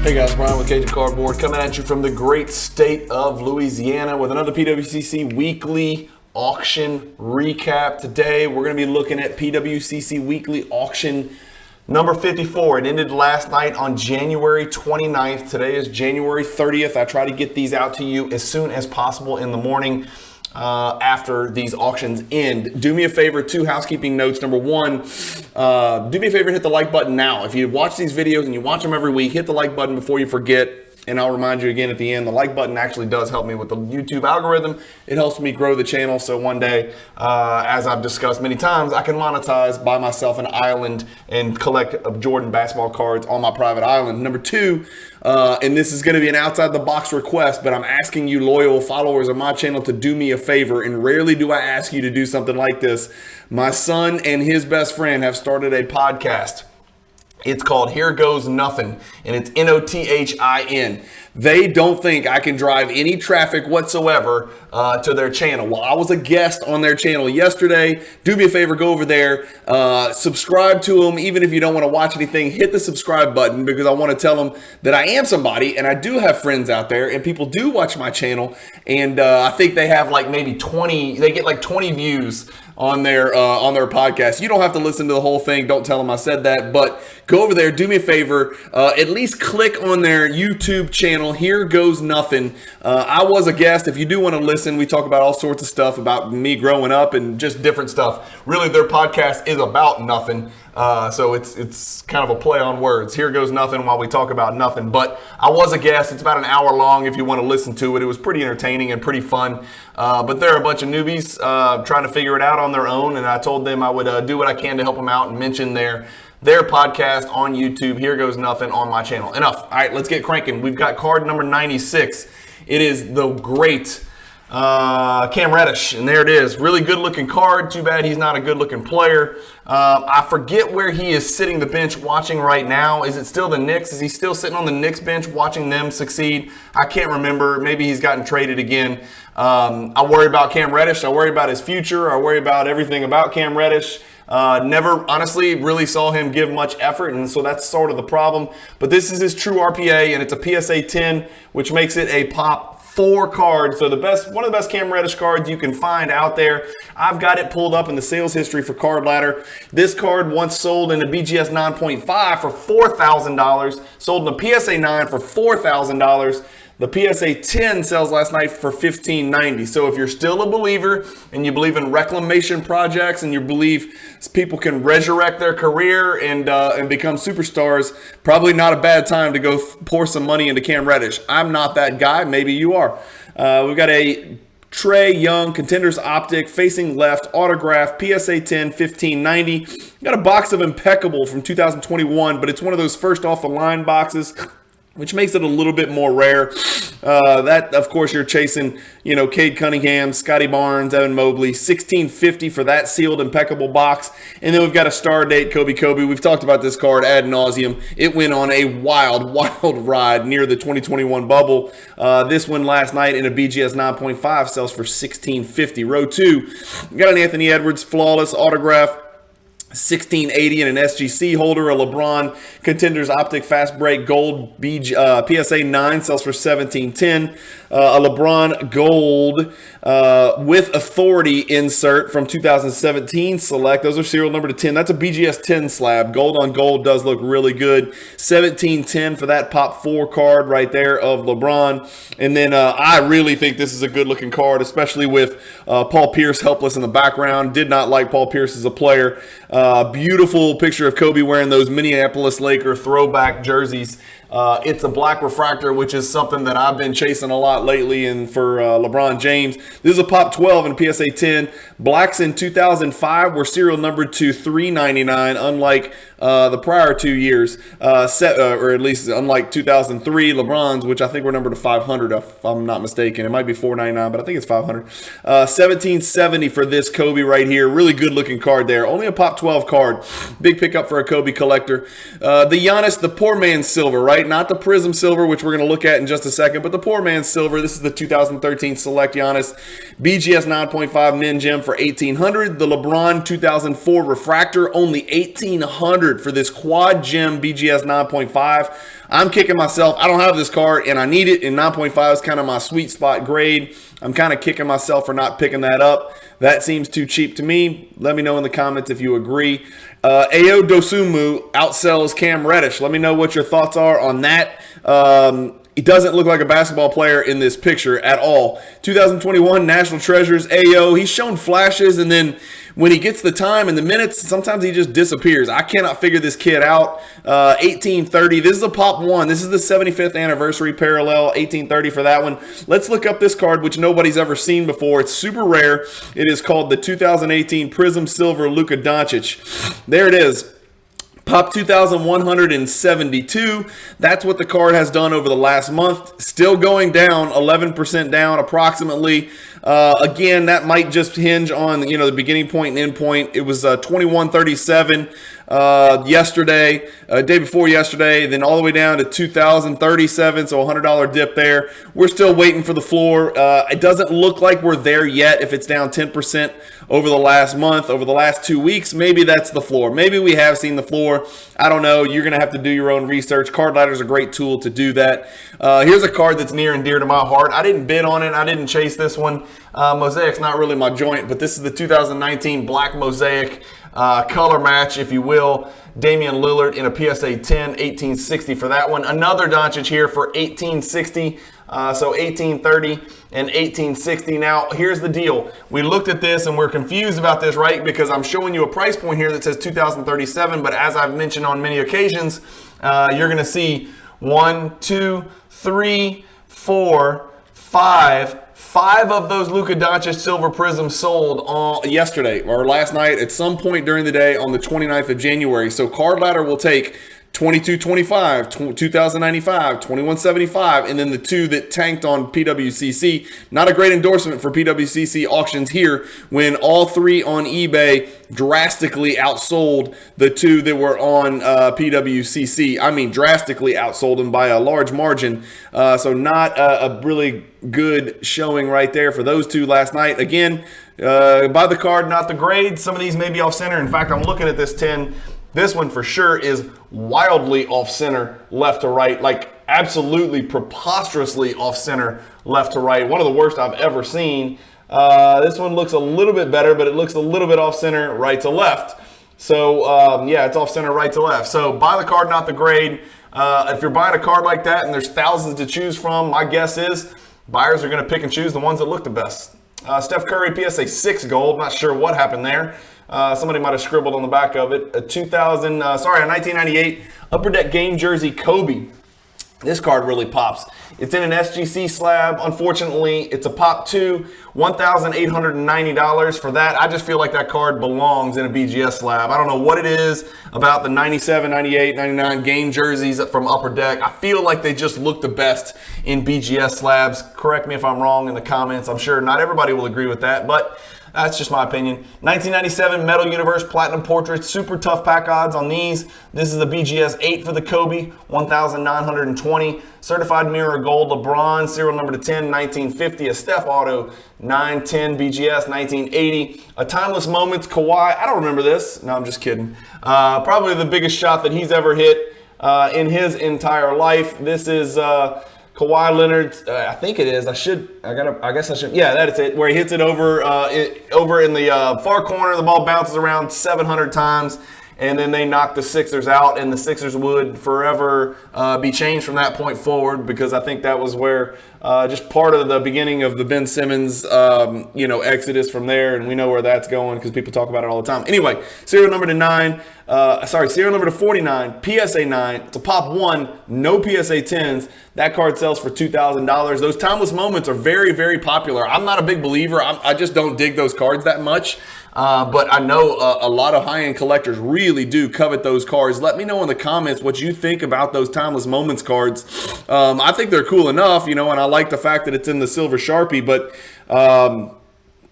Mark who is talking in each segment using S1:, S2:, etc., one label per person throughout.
S1: Hey guys, Brian with Cajun Cardboard coming at you from the great state of Louisiana with another PWCC Weekly Auction recap. Today we're going to be looking at PWCC Weekly Auction number 54. It ended last night on January 29th. Today is January 30th. I try to get these out to you as soon as possible in the morning after these auctions end. Do me a favor, 2 housekeeping notes. Number 1, do me a favor, hit the like button now. If you watch these videos and you watch them every week, hit the like button before you forget. And I'll remind you again at the end, the like button actually does help me with the YouTube algorithm. It helps me grow the channel so one day, as I've discussed many times, I can monetize, buy myself an island, and collect Jordan basketball cards on my private island. Number 2, and this is going to be an outside-the-box request, but I'm asking you loyal followers of my channel to do me a favor, and rarely do I ask you to do something like this. My son and his best friend have started a podcast. It's called Here Goes Nothing, and it's Nothin. They don't think I can drive any traffic whatsoever to their channel. Well, I was a guest on their channel yesterday. Do me a favor, go over there, subscribe to them. Even if you don't want to watch anything, hit the subscribe button because I want to tell them that I am somebody and I do have friends out there and people do watch my channel. And I think they have like maybe 20, they get like 20 views on their podcast. You don't have to listen to the whole thing. Don't tell them I said that, but go over there, do me a favor, at least click on their YouTube channel, Here Goes Nothing. I was a guest. If you do want to listen, we talk about all sorts of stuff about me growing up and just different stuff. Really, their podcast is about nothing. So it's kind of a play on words. Here goes nothing while we talk about nothing. But I was a guest. It's about an hour long if you want to listen to it. It was pretty entertaining and pretty fun. But they're a bunch of newbies trying to figure it out on their own. And I told them I would do what I can to help them out and mention their podcast on YouTube. Here Goes Nothing on my channel. Enough. All right, let's get cranking. We've got card number 96. It is the great Cam Reddish, and there it is. Really good looking card. Too bad he's not a good looking player. I forget where he is sitting the bench watching right now. Is it still the Knicks? Is he still sitting on the Knicks bench watching them succeed? I can't remember. Maybe he's gotten traded again. I worry about Cam Reddish. I worry about his future. I worry about everything about Cam Reddish. Never honestly really saw him give much effort, and so that's sort of the problem. But this is his true RPA, and it's a PSA 10, which makes it a pop 4 card. So one of the best Cam Reddish cards you can find out there. I've got it pulled up in the sales history for Card Ladder. This card once sold in a BGS 9.5 for $4,000, sold in a PSA 9 for $4,000. The PSA 10 sells last night for $1,590. So if you're still a believer and you believe in reclamation projects and you believe people can resurrect their career and become superstars, probably not a bad time to go pour some money into Cam Reddish. I'm not that guy. Maybe you are. We've got a Trae Young Contenders Optic facing left autograph PSA 10 $1,590. Got a box of Impeccable from 2021, but it's one of those first off the line boxes, which makes it a little bit more rare. That, of course, you're chasing, Cade Cunningham, Scotty Barnes, Evan Mobley, $1,650 for that sealed Impeccable box. And then we've got a star date, Kobe. We've talked about this card ad nauseum. It went on a wild ride near the 2021 bubble. This one last night in a BGS 9.5 sells for $1,650. Row 2, we got an Anthony Edwards flawless autograph. 1680 and an SGC holder, a LeBron Contenders Optic Fast Break Gold PSA 9 sells for $1,710. A LeBron Gold with Authority insert from 2017 Select. Those are serial number to 10. That's a BGS 10 slab. Gold on gold does look really good. $1,710 for that pop 4 card right there of LeBron. And then I really think this is a good looking card, especially with Paul Pierce helpless in the background. Did not like Paul Pierce as a player. Beautiful picture of Kobe wearing those Minneapolis Laker throwback jerseys. It's a black refractor, which is something that I've been chasing a lot lately. And for LeBron James, this is a pop 12 and a PSA 10. Blacks in 2005 were serial numbered to $399, unlike the prior 2 years, or at least unlike 2003 LeBron's, which I think were numbered to 500 if I'm not mistaken. It might be $499, but I think it's 500. $1,770 for this Kobe right here. Really good looking card there. Only a pop 12 card. Big pickup for a Kobe collector. The Giannis, the poor man's silver, right? Not the Prism silver, which we're going to look at in just a second, but the poor man's silver. This is the 2013 Select Giannis BGS 9.5 Min Gem for $1,800. The LeBron 2004 Refractor, only $1,800 $1,500 for this Quad Gem BGS 9.5. I'm kicking myself. I don't have this card, and I need it, and 9.5 is kind of my sweet spot grade. I'm kind of kicking myself for not picking that up. That seems too cheap to me. Let me know in the comments if you agree. Ayo Dosunmu outsells Cam Reddish. Let me know what your thoughts are on that. He doesn't look like a basketball player in this picture at all. 2021 National Treasures, Ayo. He's shown flashes, and then when he gets the time and the minutes, sometimes he just disappears. I cannot figure this kid out. 1830. This is a Pop 1. This is the 75th anniversary parallel. 1830 for that one. Let's look up this card, which nobody's ever seen before. It's super rare. It is called the 2018 Prism Silver Luka Doncic. There it is. Pop 2,172. That's what the card has done over the last month. Still going down, 11% down approximately. Again, that might just hinge on the beginning point and end point. It was 2137 yesterday, day before yesterday, then all the way down to 2,037, so $100 dip there. We're still waiting for the floor. It doesn't look like we're there yet. If it's down 10% over the last month, over the last 2 weeks, maybe that's the floor. Maybe we have seen the floor. I don't know. You're going to have to do your own research. Card Ladder is a great tool to do that. Here's a card that's near and dear to my heart. I didn't bid on it. I didn't chase this one. Mosaic's not really my joint, but this is the 2019 Black Mosaic color match, if you will. Damian Lillard in a PSA 10, 1860 for that one. Another Doncic here for 1860. So 1830 and 1860. Now, here's the deal. We looked at this and we're confused about this, right? Because I'm showing you a price point here that says 2037, but as I've mentioned on many occasions, you're going to see 1, 2, 3, 4, 5 of those Luka Doncic Silver Prisms sold on yesterday or last night at some point during the day on the 29th of January. So Card Ladder will take 2225, 2095, 2175, and then the two that tanked on PWCC. Not a great endorsement for PWCC auctions here when all three on eBay drastically outsold the two that were on PWCC. I mean, drastically outsold them by a large margin. So not a really good showing right there for those two last night. Again, by the card, not the grade. Some of these may be off center. In fact, I'm looking at this 10. This one for sure is wildly off center, left to right, like absolutely preposterously off center, left to right. One of the worst I've ever seen. This one looks a little bit better, but it looks a little bit off center, right to left. So yeah, it's off center, right to left. So buy the card, not the grade. If you're buying a card like that and there's thousands to choose from, my guess is buyers are going to pick and choose the ones that look the best. Steph Curry, PSA 6 gold. Not sure what happened there. Somebody might have scribbled on the back of it. A 1998 Upper Deck game jersey Kobe. This card really pops. It's in an SGC slab. Unfortunately, it's a Pop 2, $1,890 for that. I just feel like that card belongs in a BGS slab. I don't know what it is about the 97, 98, 99 game jerseys from Upper Deck. I feel like they just look the best in BGS slabs. Correct me if I'm wrong in the comments. I'm sure not everybody will agree with that, but that's just my opinion. 1997 Metal Universe Platinum Portrait. Super tough pack odds on these. This is the BGS 8 for the Kobe, 1,920. Certified Mirror Gold LeBron, serial number to 10, 1950. A Steph Auto, 910 BGS, 1980. A Timeless Moments Kawhi. I don't remember this. No, I'm just kidding. Probably the biggest shot that he's ever hit in his entire life. This is Kawhi Leonard, I think it is. I guess I should. Yeah, that's it. Where he hits it over in the far corner. The ball bounces around 700 times, and then they knock the Sixers out, and the Sixers would forever be changed from that point forward, because I think that was where just part of the beginning of the Ben Simmons, exodus from there, and we know where that's going because people talk about it all the time. Anyway, serial number to 49, PSA 9. It's a Pop 1, no PSA 10s. That card sells for $2,000. Those Timeless Moments are very, very popular. I'm not a big believer. I just don't dig those cards that much. But I know a lot of high-end collectors really do covet those cards. Let me know in the comments what you think about those Timeless Moments cards. I think they're cool enough, and I like the fact that it's in the silver Sharpie, but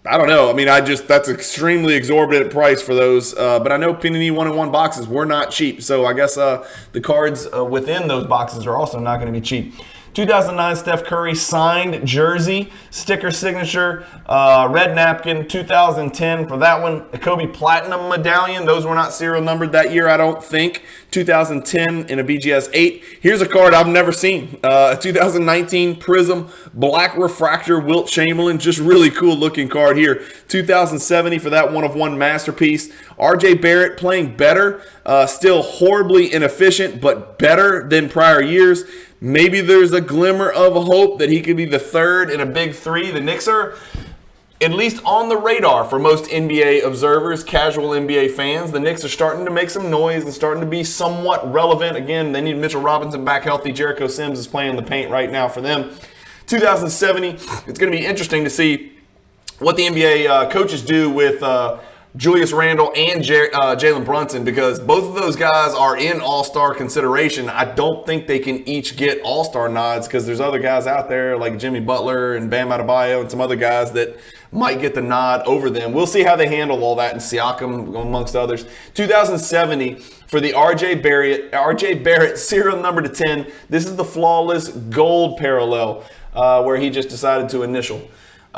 S1: I don't know. I mean, that's extremely exorbitant price for those. But I know Panini 1-in-1 boxes were not cheap. So I guess the cards within those boxes are also not going to be cheap. 2009 Steph Curry signed jersey, sticker signature, red napkin. 2010 for that one, a Kobe Platinum medallion. Those were not serial numbered that year, I don't think. 2010 in a BGS 8. Here's a card I've never seen. A 2019 Prism Black Refractor Wilt Chamberlain. Just really cool looking card here. 2070 for that one-of-one masterpiece. RJ Barrett playing better. Still horribly inefficient, but better than prior years. Maybe there's a glimmer of hope that he could be the third in a big three. The Knicks are at least on the radar for most NBA observers, casual NBA fans. The Knicks are starting to make some noise and starting to be somewhat relevant. Again, they need Mitchell Robinson back healthy. Jericho Sims is playing the paint right now for them. 2070, it's going to be interesting to see what the NBA coaches do with Julius Randle and Jalen Brunson, because both of those guys are in all-star consideration. I don't think they can each get all-star nods because there's other guys out there like Jimmy Butler and Bam Adebayo and some other guys that might get the nod over them. We'll see how they handle all that, and Siakam amongst others. 2070 for the RJ Barrett serial number to 10. This is the flawless gold parallel where he just decided to initial.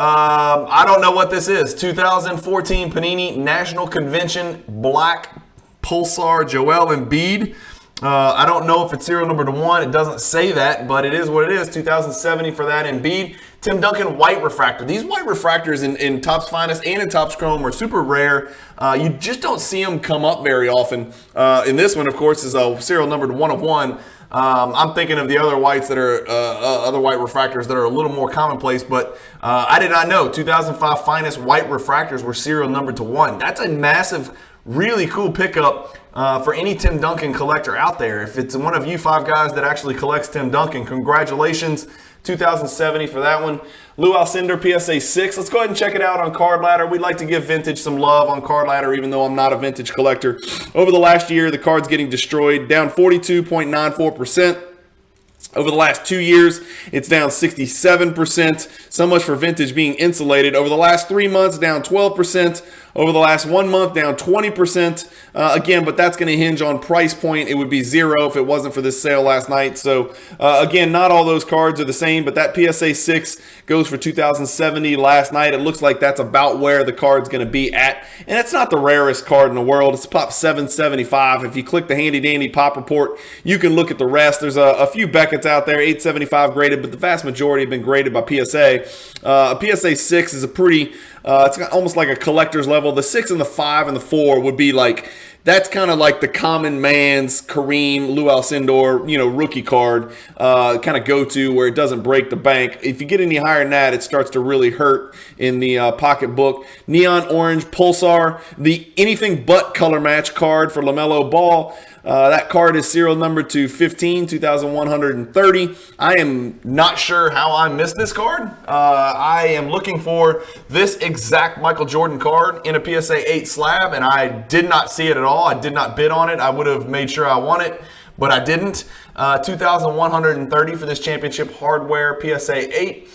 S1: I don't know what this is. 2014 Panini National Convention Black Pulsar Joel Embiid. I don't know if it's serial number to 1. It doesn't say that, but it is what it is. 2070 for that Embiid. Tim Duncan white refractor. These white refractors in Topps Finest and in Topps Chrome are super rare. You just don't see them come up very often. In this one, of course, is a serial number to 1/1. I'm thinking of the other whites that are other white refractors that are a little more commonplace, but I did not know 2005 Finest white refractors were serial numbered to 1. That's a massive, really cool pickup for any Tim Duncan collector out there. If it's one of you 5 guys that actually collects Tim Duncan, congratulations. 2070 for that one. Lou Alcindor PSA 6. Let's go ahead and check it out on Card Ladder. We'd like to give vintage some love on Card Ladder, even though I'm not a vintage collector. Over the last year, the card's getting destroyed, down 42.94%. Over the last 2 years, it's down 67%. So much for vintage being insulated. Over the last 3 months, down 12%. Over the last 1 month, down 20%. Again, but that's going to hinge on price point. It would be 0 if it wasn't for this sale last night. So, again, not all those cards are the same, but that PSA 6 goes for 2070 last night. It looks like that's about where the card's going to be at. And it's not the rarest card in the world. It's pop 775. If you click the handy-dandy pop report, you can look at the rest. There's a few Beckett's out there, 875 graded, but the vast majority have been graded by PSA. A PSA 6 is a pretty, it's almost like a collector's level. The 6 and the 5 and the 4 would be like, that's kind of like the common man's Kareem, Lou Alcindor, rookie card, kind of go-to where it doesn't break the bank. If you get any higher than that, it starts to really hurt in the pocketbook. Neon Orange Pulsar, the anything but color match card for LaMelo Ball. That card is serial number to 15, 2130. I am not sure how I missed this card. I am looking for this exact Michael Jordan card in a PSA 8 slab, and I did not see it at all. I did not bid on it. I would have made sure I won it, but I didn't. 2130 for this championship hardware PSA 8.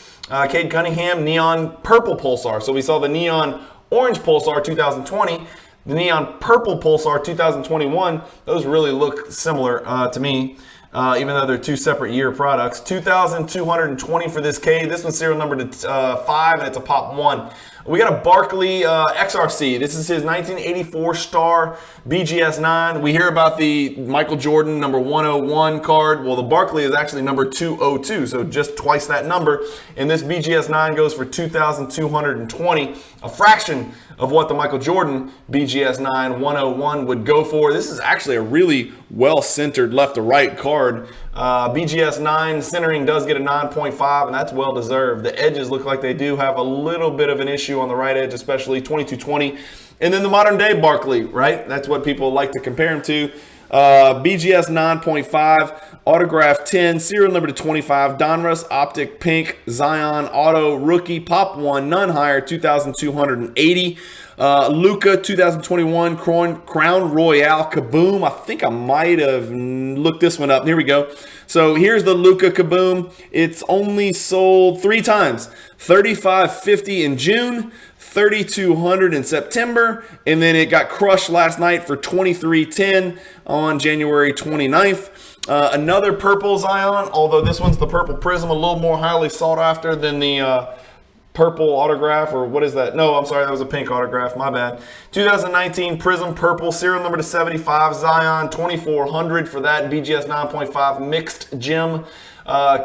S1: Cade Cunningham Neon Purple Pulsar. So we saw the Neon Orange Pulsar 2020. The Neon Purple Pulsar 2021, those really look similar to me, even though they're 2 separate year products. 2,220 for this K. This one's serial number to 5, and it's a pop 1. We got a Barkley XRC. This is his 1984 Star BGS 9. We hear about the Michael Jordan number 101 card. Well, the Barkley is actually number 202, so just twice that number. And this BGS 9 goes for 2,220, a fraction of what the Michael Jordan BGS 9 101 would go for. This is actually a really well-centered left to right card. BGS 9 centering does get a 9.5, and that's well-deserved. The edges look like they do have a little bit of an issue on the right edge, especially 2220. And then the modern-day Barkley, right? That's what people like to compare him to. BGS 9.5, autograph 10, serial number to 25, Donruss Optic Pink, Zion Auto Rookie, Pop 1, none higher, 2,280. Luka 2021 Crown Royale Kaboom. I think I might have looked this one up. Here we go. So here's the Luka Kaboom. It's only sold 3 times. 35.50 in June, 3,200 in September, and then it got crushed last night for 23.10 on on January 29th. Another purple Zion, although this one's the purple prism, a little more highly sought after than the purple autograph, or what is that? No, I'm sorry, that was a pink autograph, my bad. 2019 Prism Purple, serial number to 75, Zion, 2400 for that, BGS 9.5 mixed gem.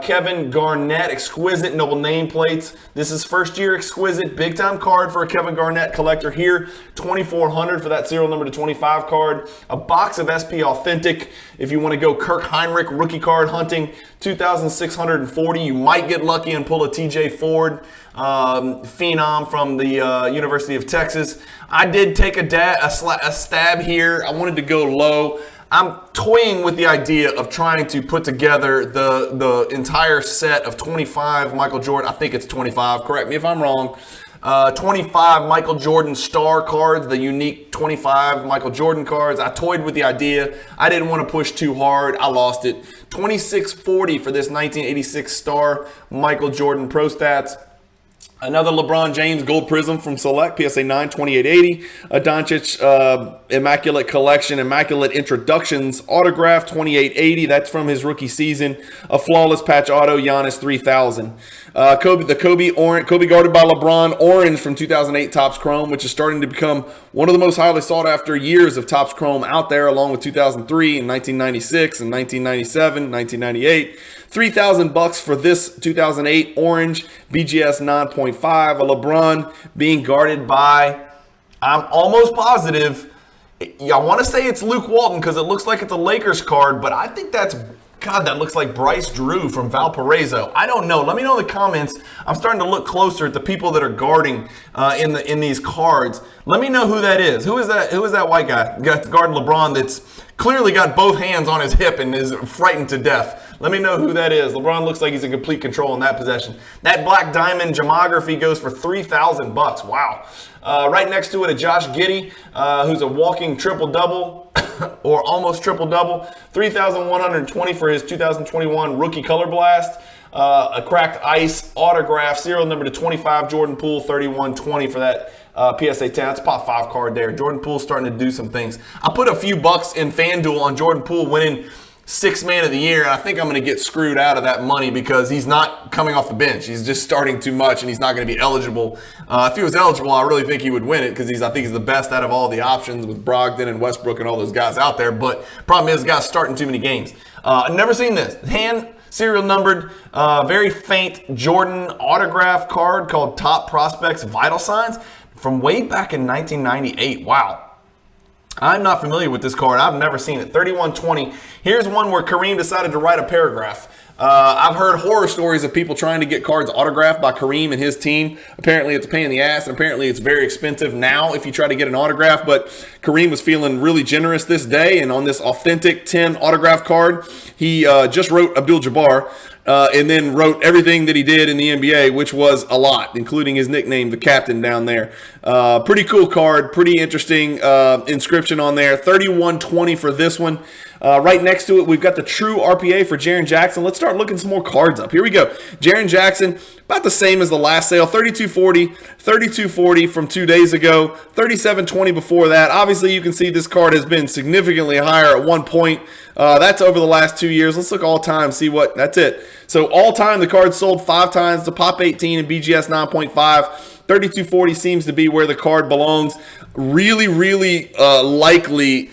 S1: Kevin Garnett, exquisite noble nameplates. This is first year exquisite, big time card for a Kevin Garnett collector here. 2400 for that serial number to 25 card. A box of SP Authentic if you want to go Kirk Heinrich rookie card hunting. 2640. You might get lucky and pull a TJ Ford phenom from the University of Texas. I did take a stab here. I wanted to go low. I'm toying with the idea of trying to put together the entire set of 25 Michael Jordan. I think it's 25. Correct me if I'm wrong. 25 Michael Jordan star cards, the unique 25 Michael Jordan cards. I toyed with the idea. I didn't want to push too hard. I lost it. 2640 for this 1986 star Michael Jordan Pro Stats. Another LeBron James Gold Prism from Select, PSA 9, 2880. A Doncic Immaculate Collection, Immaculate Introductions Autograph, 2880. That's from his rookie season. A Flawless Patch Auto, Giannis 3000. Kobe guarded by LeBron Orange from 2008 Topps Chrome, which is starting to become one of the most highly sought after years of Topps Chrome out there, along with 2003 and 1996 and 1997, 1998. $3,000 for this 2008 Orange BGS 9.5. A LeBron being guarded by, I'm almost positive, I want to say it's Luke Walton because it looks like it's a Lakers card, but I think that's, God, that looks like Bryce Drew from Valparaiso. I don't know. Let me know in the comments. I'm starting to look closer at the people that are guarding in these cards. Let me know who that is. Who is that white guy guarding LeBron that's clearly got both hands on his hip and is frightened to death? Let me know who that is. LeBron looks like he's in complete control in that possession. That black diamond gemography goes for $3,000. Wow. Right next to it, a Josh Giddey, who's a walking triple-double or almost triple-double. $3,120 for his 2021 Rookie Color Blast. A cracked ice autograph, serial number to 25, Jordan Poole, 3120 for that PSA 10. That's a pop 5 card there. Jordan Poole's starting to do some things. I put a few bucks in FanDuel on Jordan Poole winning 6th man of the year, and I think I'm going to get screwed out of that money because he's not coming off the bench. He's just starting too much, and he's not going to be eligible. If he was eligible, I really think he would win it because I think he's the best out of all the options with Brogdon and Westbrook and all those guys out there. But problem is, the guy's starting too many games. I've never seen this. Hand serial numbered, very faint Jordan autograph card called Top Prospects Vital Signs from way back in 1998. Wow. I'm not familiar with this card. I've never seen it. 3120. Here's one where Kareem decided to write a paragraph. I've heard horror stories of people trying to get cards autographed by Kareem and his team. Apparently it's a pain in the ass, and apparently it's very expensive now if you try to get an autograph. But Kareem was feeling really generous this day, and on this authentic 10 autograph card, he just wrote Abdul-Jabbar. And then wrote everything that he did in the NBA, which was a lot, including his nickname, the captain, down there. Pretty cool card, pretty interesting inscription on there. 3120 for this one. Right next to it, we've got the true RPA for Jaren Jackson. Let's start looking some more cards up. Here we go. Jaren Jackson, about the same as the last sale. 3240 from 2 days ago. 3720 before that. Obviously, you can see this card has been significantly higher at one point. That's over the last 2 years. Let's look all time, see what, that's it. So all time, the card sold 5 times to Pop 18 and BGS 9.5. 3240 seems to be where the card belongs. Really, really likely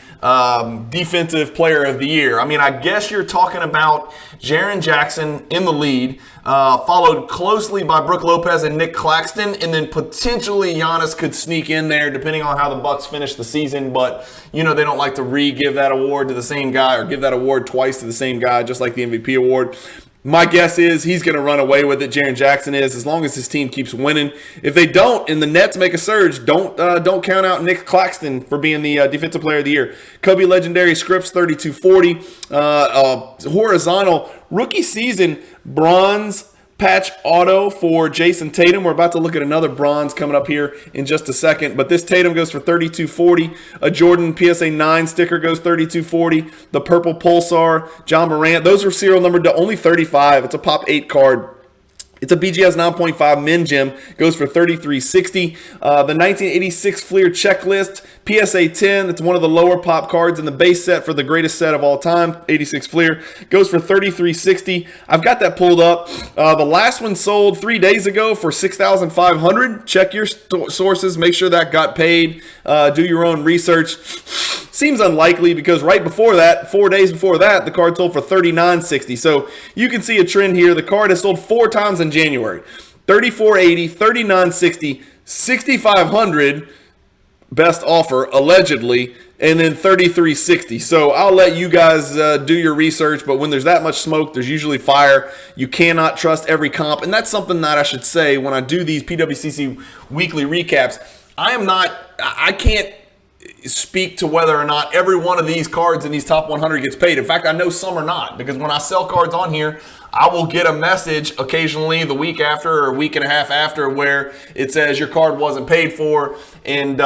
S1: defensive player of the year. I mean, I guess you're talking about Jaren Jackson in the lead, followed closely by Brook Lopez and Nick Claxton, and then potentially Giannis could sneak in there depending on how the Bucks finish the season. But, you know, they don't like to re-give that award to the same guy or give that award twice to the same guy, just like the MVP award. My guess is he's going to run away with it. Jaren Jackson is, as long as his team keeps winning. If they don't, and the Nets make a surge, don't count out Nick Claxton for being the Defensive Player of the Year. Kobe Legendary Scripts 3240, horizontal rookie season bronze patch auto for Jason Tatum. We're about to look at another bronze coming up here in just a second, but this Tatum goes for $32.40. A Jordan PSA 9 sticker goes $32.40. The purple Pulsar, John Morant, those are serial numbered to only $35. It's a Pop 8 card. It's a BGS 9.5 Min Gem, goes for $33.60. The 1986 Fleer Checklist, PSA 10, that's one of the lower pop cards in the base set for the greatest set of all time, 86 Fleer, goes for $33.60. I've got that pulled up. The last one sold 3 days ago for $6,500. Check your sources, make sure that got paid. Do your own research. Seems unlikely because right before that, 4 days before that, the card sold for $39.60. So you can see a trend here. The card has sold 4 times in January. $34.80, $39.60, $6,500, best offer, allegedly, and then $33.60. So I'll let you guys do your research, but when there's that much smoke, there's usually fire. You cannot trust every comp, and that's something that I should say when I do these PWCC weekly recaps. I can't speak to whether or not every one of these cards in these top 100 gets paid. In fact, I know some are not, because when I sell cards on here, I will get a message occasionally the week after or a week and a half after where it says your card wasn't paid for. And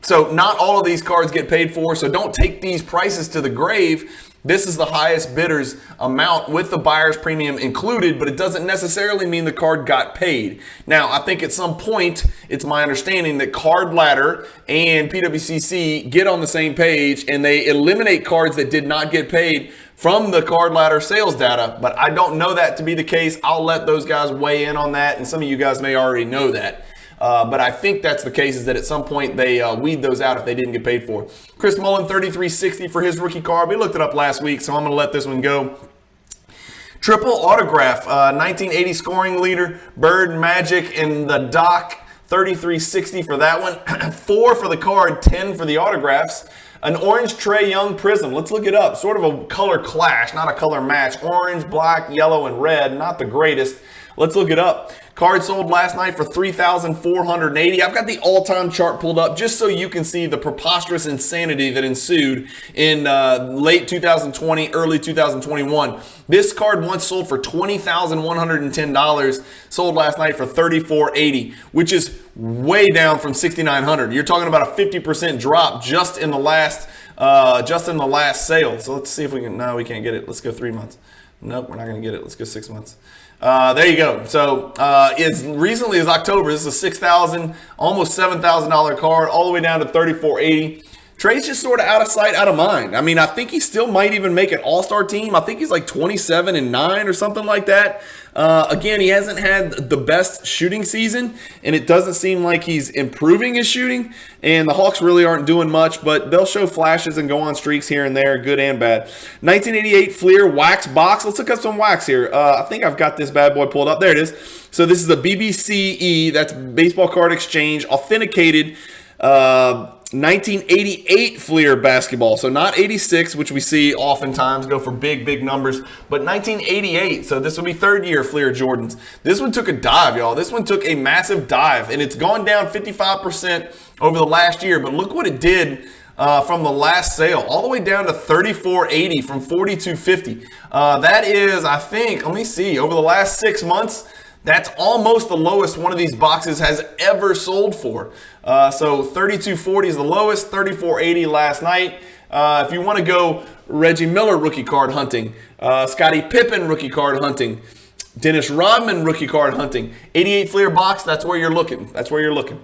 S1: so not all of these cards get paid for, so don't take these prices to the grave. This is the highest bidder's amount with the buyer's premium included, but it doesn't necessarily mean the card got paid. Now, I think at some point, it's my understanding that Card Ladder and PWCC get on the same page and they eliminate cards that did not get paid from the Card Ladder sales data, but I don't know that to be the case. I'll let those guys weigh in on that, and some of you guys may already know that. But I think that's the case, is that at some point they weed those out if they didn't get paid for. Chris Mullin, $33.60 for his rookie card. We looked it up last week, so I'm going to let this one go. Triple autograph, 1980 scoring leader, Bird, Magic, and the Doc, $33.60 for that one. 4 for the card, 10 for the autographs. An orange Trae Young Prism. Let's look it up. Sort of a color clash, not a color match. Orange, black, yellow, and red. Not the greatest. Let's look it up. Card sold last night for $3,480. I've got the all-time chart pulled up just so you can see the preposterous insanity that ensued in late 2020, early 2021. This card once sold for $20,110. Sold last night for $34.80, which is way down from $6,900. You're talking about a 50% drop just in the last sale. So let's see if we can. No, we can't get it. Let's go 3 months. Nope, we're not going to get it. Let's go 6 months. There you go. So as recently as October, this is a $6,000, almost $7,000 card, all the way down to $34.80. Trae's just sort of out of sight, out of mind. I mean, I think he still might even make an all-star team. I think he's like 27-9 or something like that. Again, he hasn't had the best shooting season, and it doesn't seem like he's improving his shooting. And the Hawks really aren't doing much, but they'll show flashes and go on streaks here and there, good and bad. 1988 Fleer Wax Box. Let's look up some wax here. I think I've got this bad boy pulled up. There it is. So this is a BBCE, that's Baseball Card Exchange, authenticated 1988 Fleer basketball. So not 86, which we see oftentimes go for big, big numbers, but 1988. So this will be third year Fleer Jordans. This one took a dive, y'all. This one took a massive dive, and it's gone down 55% over the last year. But look what it did from the last sale, all the way down to $34.80 from $42.50. That is, I think, let me see, over the last 6 months, that's almost the lowest one of these boxes has ever sold for. So $32.40 is the lowest, $34.80 last night. If you want to go Reggie Miller rookie card hunting, Scottie Pippen rookie card hunting, Dennis Rodman rookie card hunting, 88 Fleer box, that's where you're looking. That's where you're looking.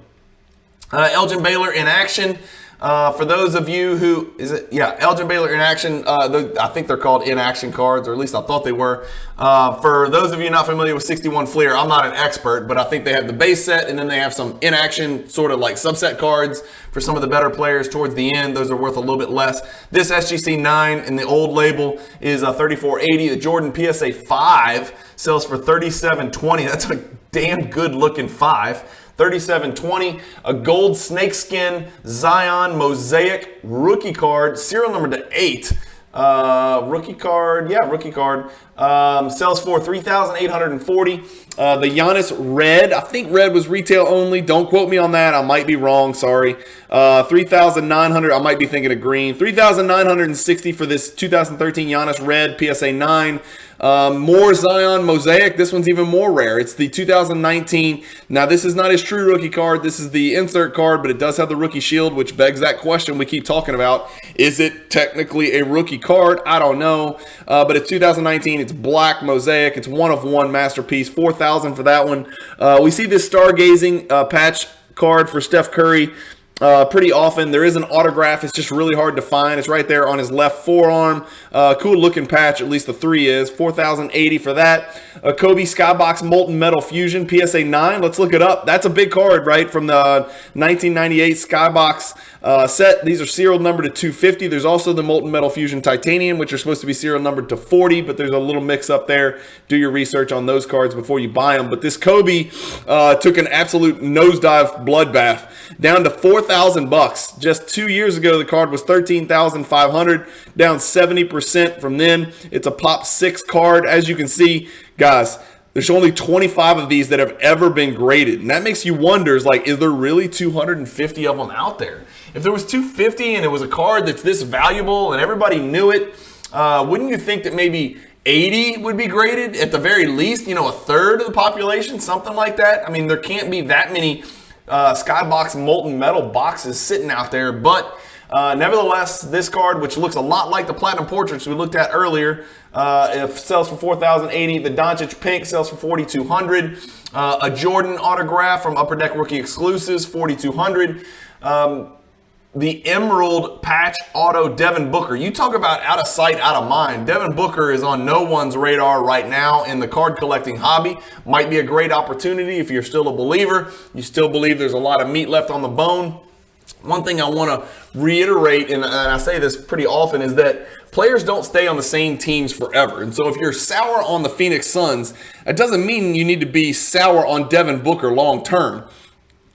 S1: Elgin Baylor in action. For those of you who, Elgin Baylor in action, I think they're called in action cards, or at least I thought they were. For those of you not familiar with 61 Fleer, I'm not an expert, but I think they have the base set, and then they have some in action sort of like subset cards for some of the better players towards the end. Those are worth a little bit less. This SGC 9 in the old label is $34.80. The Jordan PSA 5 sells for $37.20. That's a damn good looking 5. $37.20, a gold snakeskin Zion Mosaic rookie card, serial number to 8. Rookie card, sells for $3,840. The Giannis red, I think red was retail only. Don't quote me on that. I might be wrong. Sorry. $3,900. I might be thinking of green. $3,960 for this 2013 Giannis red PSA 9. More Zion Mosaic. This one's even more rare. It's the 2019. Now, this is not his true rookie card. This is the insert card, but it does have the rookie shield, which begs that question we keep talking about. Is it technically a rookie card? I don't know. But it's 2019. It's black Mosaic. It's one of one masterpiece. $4,000 for that one. We see this stargazing patch card for Steph Curry pretty often. There is an autograph. It's just really hard to find. It's right there on his left forearm. Cool looking patch, at least the 3 is. $4,080 for that. Kobe Skybox Molten Metal Fusion PSA 9. Let's look it up. That's a big card, right, from the 1998 Skybox set. These are serial numbered to 250. There's also the Molten Metal Fusion Titanium, which are supposed to be serial numbered to 40, but there's a little mix up there. Do your research on those cards before you buy them. But this Kobe took an absolute nosedive bloodbath down to $4,000. Just 2 years ago, the card was $13,500, down 70% from then. It's a Pop 6 card. As you can see, guys, there's only 25 of these that have ever been graded. And that makes you wonder, is there really 250 of them out there? If there was 250 and it was a card that's this valuable and everybody knew it, wouldn't you think that maybe 80 would be graded at the very least? A third of the population, something like that. I mean, there can't be that many Skybox Molten Metal boxes sitting out there. But nevertheless, this card, which looks a lot like the Platinum Portraits we looked at earlier, it sells for $4,080. The Doncic Pink sells for $4,200. A Jordan autograph from Upper Deck Rookie Exclusives, $4,200. The Emerald Patch Auto Devin Booker. You talk about out of sight, out of mind. Devin Booker is on no one's radar right now in the card collecting hobby. Might be a great opportunity if you're still a believer. You still believe there's a lot of meat left on the bone. One thing I want to reiterate, and I say this pretty often, is that players don't stay on the same teams forever. And so if you're sour on the Phoenix Suns, that doesn't mean you need to be sour on Devin Booker long term.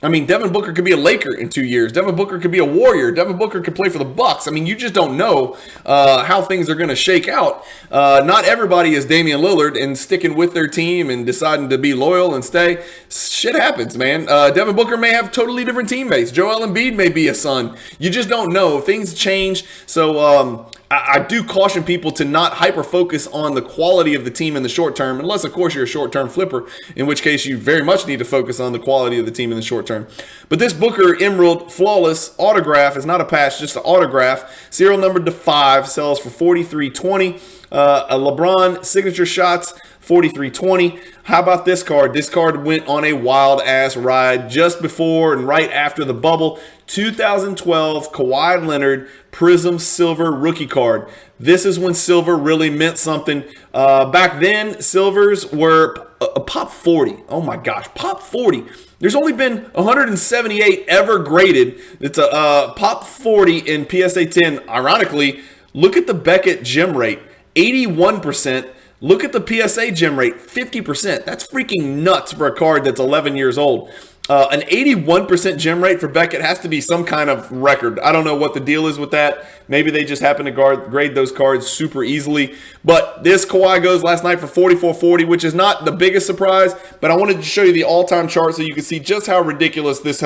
S1: I mean, Devin Booker could be a Laker in 2 years. Devin Booker could be a Warrior. Devin Booker could play for the Bucks. I mean, you just don't know how things are going to shake out. Not everybody is Damian Lillard and sticking with their team and deciding to be loyal and stay. Shit happens, man. Devin Booker may have totally different teammates. Joel Embiid may be a Sun. You just don't know. Things change. So I do caution people to not hyper-focus on the quality of the team in the short term, unless, of course, you're a short-term flipper, in which case you very much need to focus on the quality of the team in the short term. But this Booker Emerald Flawless autograph is not a patch, just an autograph. Serial numbered to 5, sells for $43.20. A LeBron Signature Shots, $43.20. How about this card? This card went on a wild-ass ride just before and right after the bubble. 2012 Kawhi Leonard Prism Silver Rookie Card. This is when silver really meant something. Back then, silvers were a Pop 40. Oh my gosh, Pop 40. There's only been 178 ever graded. It's a Pop 40 in PSA 10. Ironically, look at the Beckett gem rate, 81%. Look at the PSA gem rate, 50%. That's freaking nuts for a card that's 11 years old. An 81% gem rate for Beckett has to be some kind of record. I don't know what the deal is with that. Maybe they just happen to grade those cards super easily. But this Kawhi goes last night for $44.40, which is not the biggest surprise. But I wanted to show you the all-time chart so you can see just how ridiculous this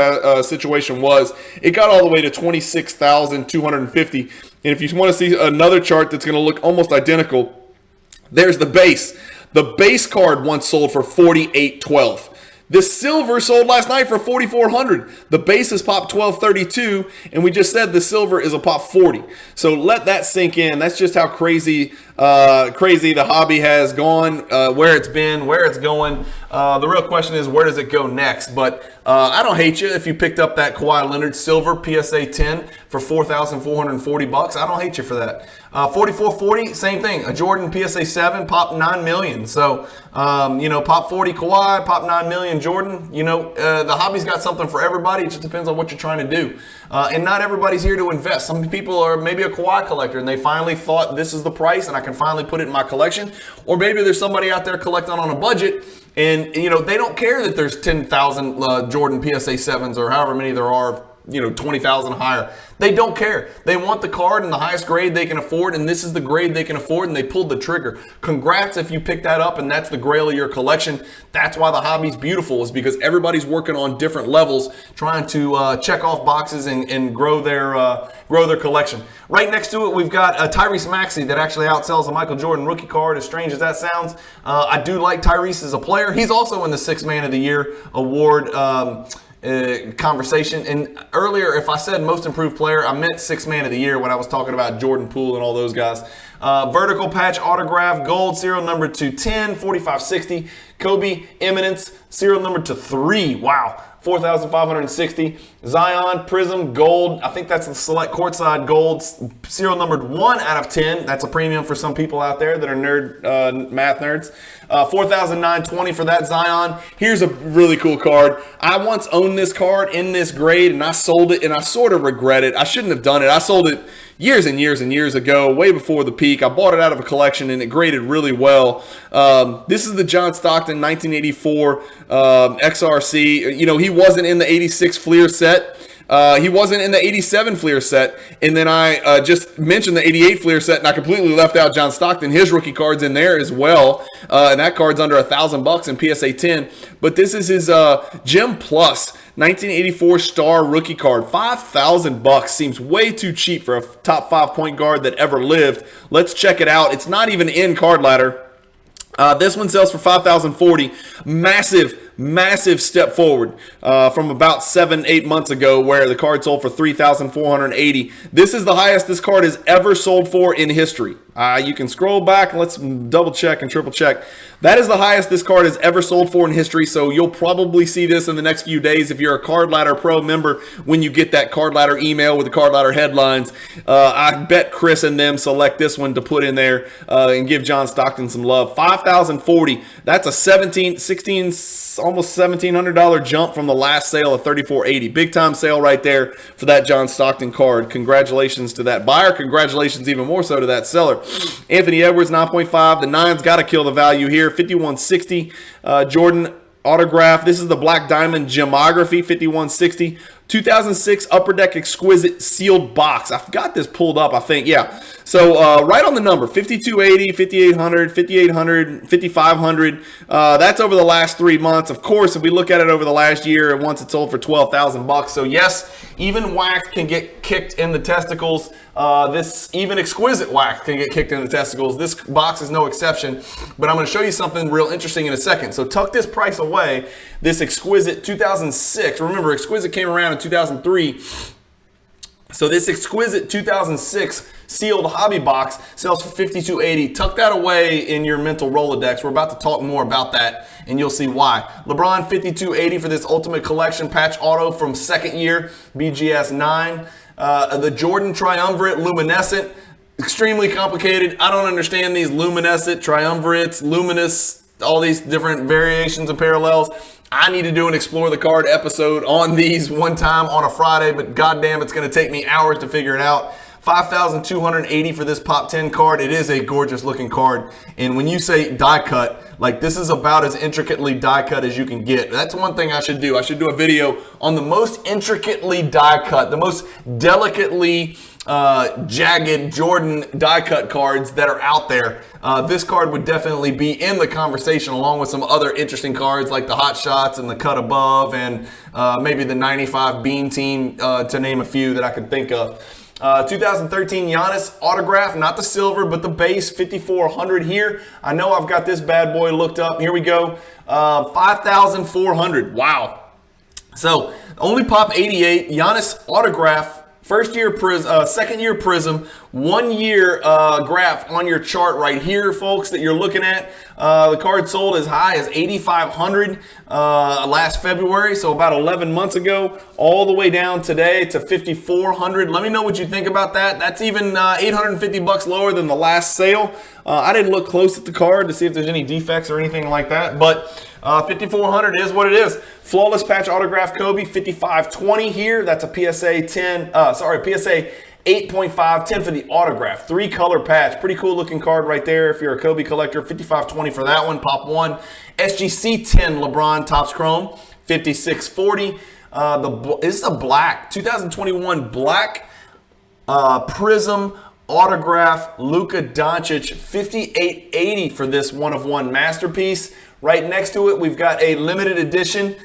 S1: situation was. It got all the way to $26,250. And if you want to see another chart that's going to look almost identical, there's the base. The base card once sold for $48.12. The silver sold last night for $4,400. The base is Pop 1232, and we just said the silver is a Pop 40. So let that sink in. That's just how crazy the hobby has gone, where it's been, where it's going. The real question is, where does it go next? But I don't hate you if you picked up that Kawhi Leonard silver PSA 10 for $4,440. I don't hate you for that. $44.40, same thing. A Jordan PSA 7, Pop 9 million. So, Pop 40 Kawhi, Pop 9 million Jordan. The hobby's got something for everybody. It just depends on what you're trying to do. And not everybody's here to invest. Some people are maybe a Kawhi collector and they finally thought this is the price and I can finally put it in my collection. Or maybe there's somebody out there collecting on a budget and, they don't care that there's 10,000 Jordan PSA 7s or however many there are 20,000 higher. They don't care. They want the card in the highest grade they can afford, and this is the grade they can afford, and they pulled the trigger. Congrats if you pick that up, and that's the grail of your collection. That's why the hobby's beautiful, is because everybody's working on different levels, trying to check off boxes and grow their collection. Right next to it, we've got Tyrese Maxey that actually outsells a Michael Jordan rookie card, as strange as that sounds. I do like Tyrese as a player. He's also in the 6th Man of the Year award conversation. And earlier, if I said most improved player, I meant 6th Man of the Year when I was talking about Jordan Poole and all those guys. Vertical patch autograph, gold, serial number to 10, 4560. Kobe Eminence, serial number to 3. Wow. 4,560. Zion Prism Gold. I think that's the select courtside gold. Serial numbered 1 out of 10. That's a premium for some people out there that are math nerds. 4,920 for that Zion. Here's a really cool card. I once owned this card in this grade, and I sold it, and I sort of regret it. I shouldn't have done it. I sold it years and years and years ago, way before the peak. I bought it out of a collection, and it graded really well. This is the John Stockton 1984 XRC. He wasn't in the 86 Fleer set. He wasn't in the 87 Fleer set. And then I just mentioned the 88 Fleer set, and I completely left out John Stockton. His rookie card's in there as well. And that card's under $1,000 in PSA 10. But this is his Gem Plus 1984 star rookie card. $5,000 seems way too cheap for a top 5 point guard that ever lived. Let's check it out. It's not even in Card Ladder. This one sells for $5,040. Massive step forward from about 7-8 months ago, where the card sold for $3,480. This is the highest this card has ever sold for in history. You can scroll back. Let's double check and triple check. That is the highest this card has ever sold for in history, so you'll probably see this in the next few days if you're a Card Ladder Pro member when you get that Card Ladder email with the Card Ladder headlines. I bet Chris and them select this one to put in there and give John Stockton some love. $5,040. That's a almost $1,700 jump from the last sale of $3,480. Big time sale right there for that John Stockton card. Congratulations to that buyer. Congratulations even more so to that seller. Anthony Edwards, 9.5. The 9's got to kill the value here. 5160. Jordan autograph. This is the Black Diamond Gemography, 5160. 2006 Upper Deck Exquisite sealed box. I've got this pulled up, I think. Yeah. So right on the number, 5280, 5800, 5800, 5500. That's over the last 3 months. Of course, if we look at it over the last year, once it sold for $12,000. So yes, even wax can get kicked in the testicles. This even exquisite wax can get kicked in the testicles. This box is no exception. But I'm going to show you something real interesting in a second. So tuck this price away. This exquisite 2006. Remember, exquisite came around in 2003. So this exquisite 2006 sealed hobby box sells for $52.80. Tuck that away in your mental Rolodex. We're about to talk more about that, and you'll see why. LeBron, $52.80 for this Ultimate Collection patch auto from second year, BGS 9. The Jordan Triumvirate Luminescent, extremely complicated. I don't understand these luminescent, triumvirates, luminous, all these different variations and parallels. I need to do an Explore the Card episode on these one time on a Friday, but goddamn, it's going to take me hours to figure it out. $5,280 for this Pop 10 card. It is a gorgeous looking card. And when you say die cut, like this is about as intricately die cut as you can get. That's one thing I should do. I should do a video on the most intricately die cut, the most delicately jagged Jordan die cut cards that are out there. This card would definitely be in the conversation along with some other interesting cards like the Hot Shots and the Cut Above and maybe the 95 Bean Team, to name a few that I could think of. 2013 Giannis autograph, not the silver, but the base, 5,400 here. I know I've got this bad boy looked up. Here we go. 5,400. Wow. So only Pop 88, Giannis autograph. First year prism, second year prism, 1 year graph on your chart right here, folks, that you're looking at. The card sold as high as 8,500 last February, so about 11 months ago, all the way down today to 5,400. Let me know what you think about that. That's even $850 lower than the last sale. I didn't look close at the card to see if there's any defects or anything like that, but 5,400 is what it is. Flawless patch autograph Kobe, 5,520 here. That's a PSA 8.5, 10 for the autograph. 3-color patch. Pretty cool looking card right there if you're a Kobe collector. 5,520 for that one. Pop 1. SGC 10 LeBron Topps Chrome, 5,640. This is a black 2021 black Prism autograph Luka Doncic 5880 for this one-of-one masterpiece. Right next to it, we've got a limited edition.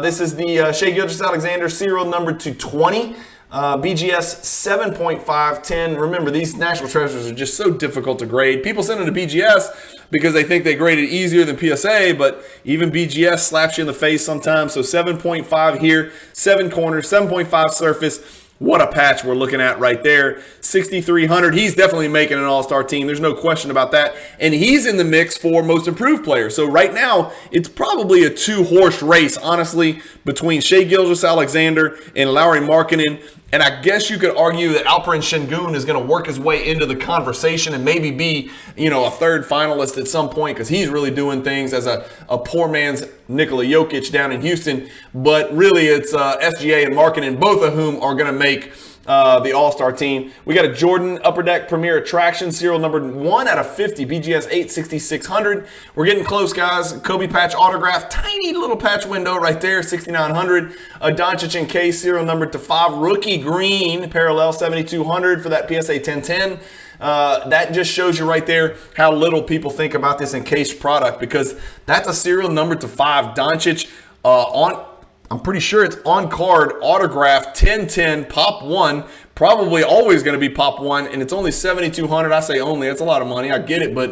S1: This is the Shai Gilgeous-Alexander serial number 220. BGS 7.510. Remember, these national treasures are just so difficult to grade. People send them to BGS because they think they grade it easier than PSA, but even BGS slaps you in the face sometimes. So 7.5 here, 7 corners, 7.5 surface. What a patch we're looking at right there. 6,300. He's definitely making an all-star team. There's no question about that. And he's in the mix for most improved player. So right now, it's probably a two-horse race, honestly, between Shai Gilgeous-Alexander and Lauri Markkanen. And I guess you could argue that Alperen Şengün is going to work his way into the conversation and maybe be, a third finalist at some point because he's really doing things as a poor man's Nikola Jokic down in Houston. But really, it's SGA and Markkanen, both of whom are going to make the All-Star team. We got a Jordan Upper Deck Premier Attraction, serial number 1 out of 50, BGS 86600. We're getting close, guys. Kobe patch autograph, tiny little patch window right there, 6900. A Doncic in case, serial number 5, rookie green, parallel 7200 for that PSA 1010. That just shows you right there how little people think about this encased product because that's a serial number 5 Doncic I'm pretty sure it's on card, autograph, 1010, pop 1, probably always going to be pop 1, and it's only 7,200. I say only, that's a lot of money. I get it, but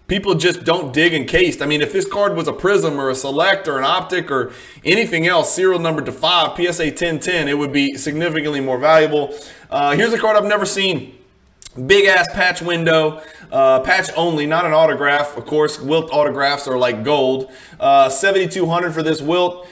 S1: people just don't dig encased. I mean, if this card was a Prism or a Select or an Optic or anything else, serial number 5, PSA 1010, it would be significantly more valuable. Here's a card I've never seen. Big ass patch window, patch only, not an autograph. Of course, Wilt autographs are like gold. 7,200 for this Wilt.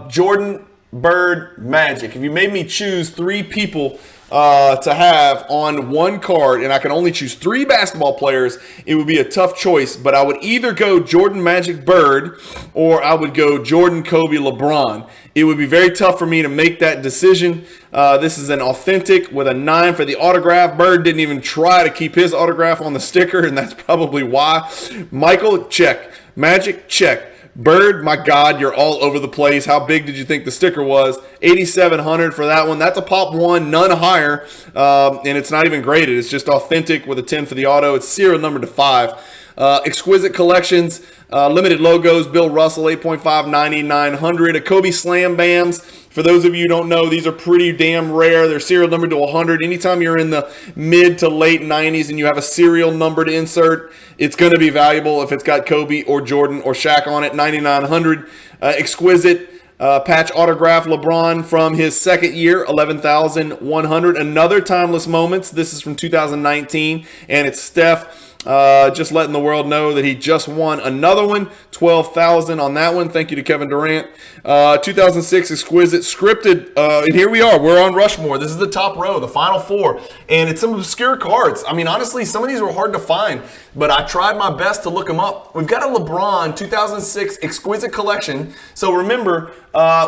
S1: Jordan, Bird, Magic. If you made me choose 3 people to have on one card, and I can only choose 3 basketball players, it would be a tough choice. But I would either go Jordan, Magic, Bird, or I would go Jordan, Kobe, LeBron. It would be very tough for me to make that decision. This is an authentic with a 9 for the autograph. Bird didn't even try to keep his autograph on the sticker, and that's probably why. Michael, check. Magic, check. Bird, my God, you're all over the place. How big did you think the sticker was? 8,700 for that one. That's a pop 1, none higher, and it's not even graded. It's just authentic with a 10 for the auto. It's serial number 5. Exquisite collections, limited logos, Bill Russell, 8.5, 9,900. A Kobe Slam Bams. For those of you who don't know, these are pretty damn rare. They're serial number to 100. Anytime you're in the mid to late 90s and you have a serial number to insert, it's going to be valuable if it's got Kobe or Jordan or Shaq on it. 9,900. Exquisite patch autograph LeBron from his second year, 11,100. Another timeless moments. This is from 2019, and it's Steph. Just letting the world know that he just won another one, 12,000 on that one. Thank you to Kevin Durant. 2006 exquisite scripted, and here we are. We're on Rushmore. This is the top row, the final 4, and it's some obscure cards. I mean, honestly, some of these were hard to find, but I tried my best to look them up. We've got a LeBron 2006 exquisite collection. So remember,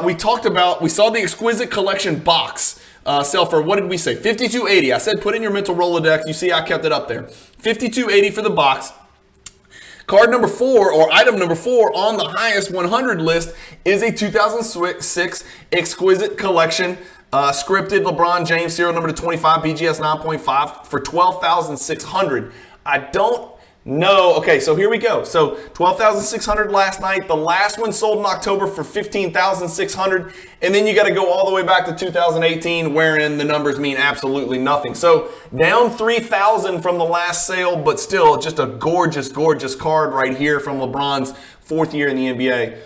S1: we saw the exquisite collection box. Sell for, what did we say? $52.80. I said put in your mental Rolodex. You see I kept it up there. $52.80 for the box. Card number 4, or item number 4 on the highest 100 list is a 2006 exquisite collection scripted LeBron James serial number 25 BGS 9.5 for $12,600. I don't know. Okay, so here we go. So $12,600 last night. The last one sold in October for $15,600. And then you got to go all the way back to 2018, wherein the numbers mean absolutely nothing. So down $3,000 from the last sale, but still just a gorgeous, gorgeous card right here from LeBron's 4th year in the NBA.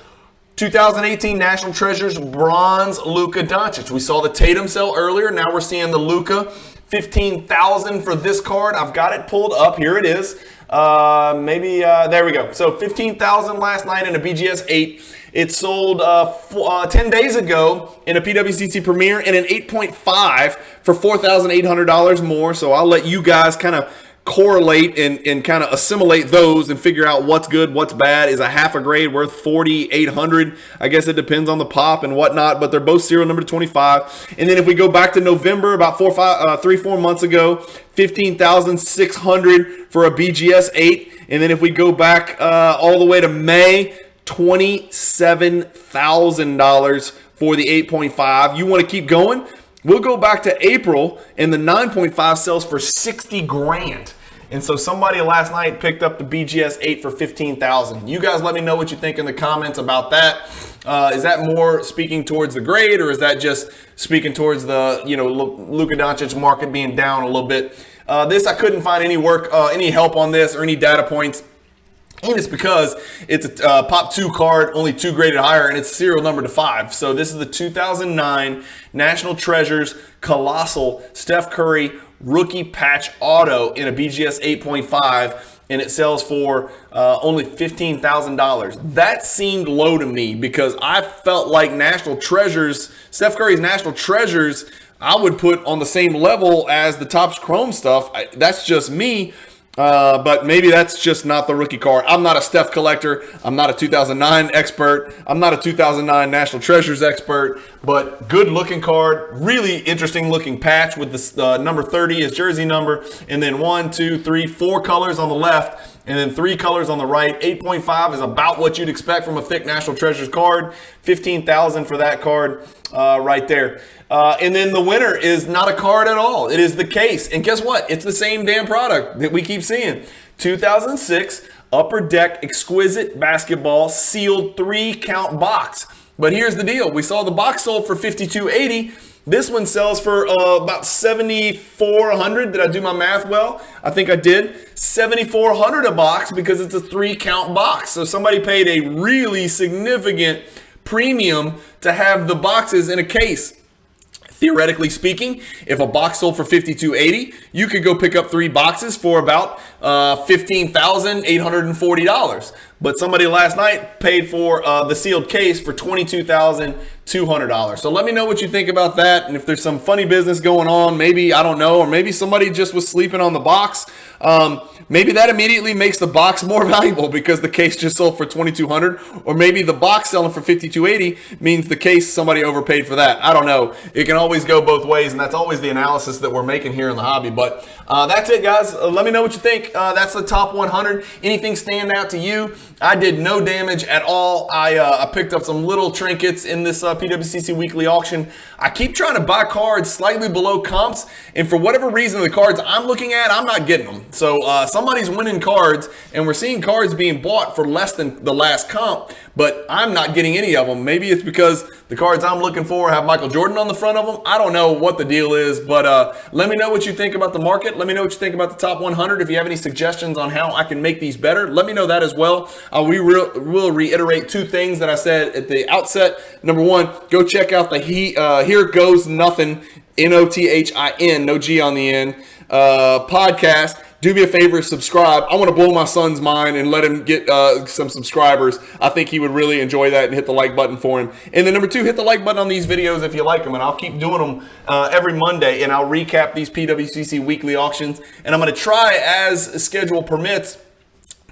S1: 2018 National Treasures bronze Luka Doncic. We saw the Tatum sale earlier. Now we're seeing the Luka. $15,000 for this card. I've got it pulled up. Here it is. There we go. So $15,000 last night in a BGS 8. It sold 10 days ago in a PWCC Premier and an 8.5 for $4,800 more. So I'll let you guys kind of correlate and kind of assimilate those and figure out what's good, what's bad. Is a half a grade worth 4,800? I guess it depends on the pop and whatnot, but they're both serial number 25. And then if we go back to November, about 3-4 months ago, $15,600 for a BGS 8. And then if we go back all the way to May, $27,000 for the 8.5. You want to keep going? We'll go back to April, and the 9.5 sells for 60 grand. And so somebody last night picked up the BGS 8 for 15,000. You guys let me know what you think in the comments about that. Is that more speaking towards the grade, or is that just speaking towards the, Luka Doncic market being down a little bit? This, I couldn't find any help on this or any data points. And it's because it's a Pop 2 card, only 2 graded higher, and it's serial number to 5. So this is the 2009 National Treasures Colossal Steph Curry Rookie Patch Auto in a BGS 8.5, and it sells for only $15,000. That seemed low to me because I felt like National Treasures, Steph Curry's National Treasures, I would put on the same level as the Topps Chrome stuff. That's just me. But maybe that's just not the rookie card. I'm not a Steph collector. I'm not a 2009 expert. I'm not a 2009 National Treasures expert, but good looking card. Really interesting looking patch with the number 30 as jersey number. And then 1, 2, 3, 4 colors on the left, and then 3 colors on the right. 8.5 is about what you'd expect from a thick National Treasures card. 15,000 for that card right there. And then the winner is not a card at all. It is the case. And guess what? It's the same damn product that we keep seeing. 2006 Upper Deck Exquisite Basketball sealed 3-count box. But here's the deal. We saw the box sold for $52.80. This one sells for about $7,400. Did I do my math well? I think I did. $7,400 a box because it's a 3-count box. So somebody paid a really significant premium to have the boxes in a case. Theoretically speaking, if a box sold for $52.80, you could go pick up 3 boxes for about $15,840. But somebody last night paid for the sealed case for $22,200. So let me know what you think about that. And if there's some funny business going on, maybe, I don't know, or maybe somebody just was sleeping on the box. Maybe that immediately makes the box more valuable because the case just sold for $2,200. Or maybe the box selling for $52.80 means the case somebody overpaid for that. I don't know. It can always go both ways, and that's always the analysis that we're making here in the hobby. But that's it, guys. Let me know what you think. That's the top 100. Anything stand out to you? I did no damage at all. I picked up some little trinkets in this PWCC Weekly Auction. I keep trying to buy cards slightly below comps, and for whatever reason, the cards I'm looking at, I'm not getting them. So somebody's winning cards, and we're seeing cards being bought for less than the last comp, but I'm not getting any of them. Maybe it's because the cards I'm looking for have Michael Jordan on the front of them. I don't know what the deal is, but let me know what you think about the market. Let me know what you think about the top 100. If you have any suggestions on how I can make these better, let me know that as well. We will reiterate 2 things that I said at the outset. Number 1, go check out the Here Goes Nothing, Nothin, no G on the end, podcast. Do me a favor, subscribe. I want to blow my son's mind and let him get some subscribers. I think he would really enjoy that, and hit the like button for him. And then number 2, hit the like button on these videos if you like them, and I'll keep doing them every Monday, and I'll recap these PWCC weekly auctions. And I'm going to try, as schedule permits,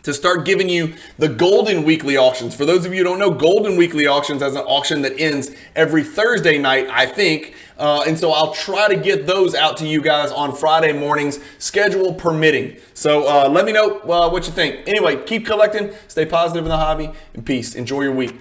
S1: to start giving you the Golden Weekly Auctions. For those of you who don't know, Golden Weekly Auctions has an auction that ends every Thursday night, I think. And so I'll try to get those out to you guys on Friday mornings, schedule permitting. So let me know what you think. Anyway, keep collecting, stay positive in the hobby, and peace. Enjoy your week.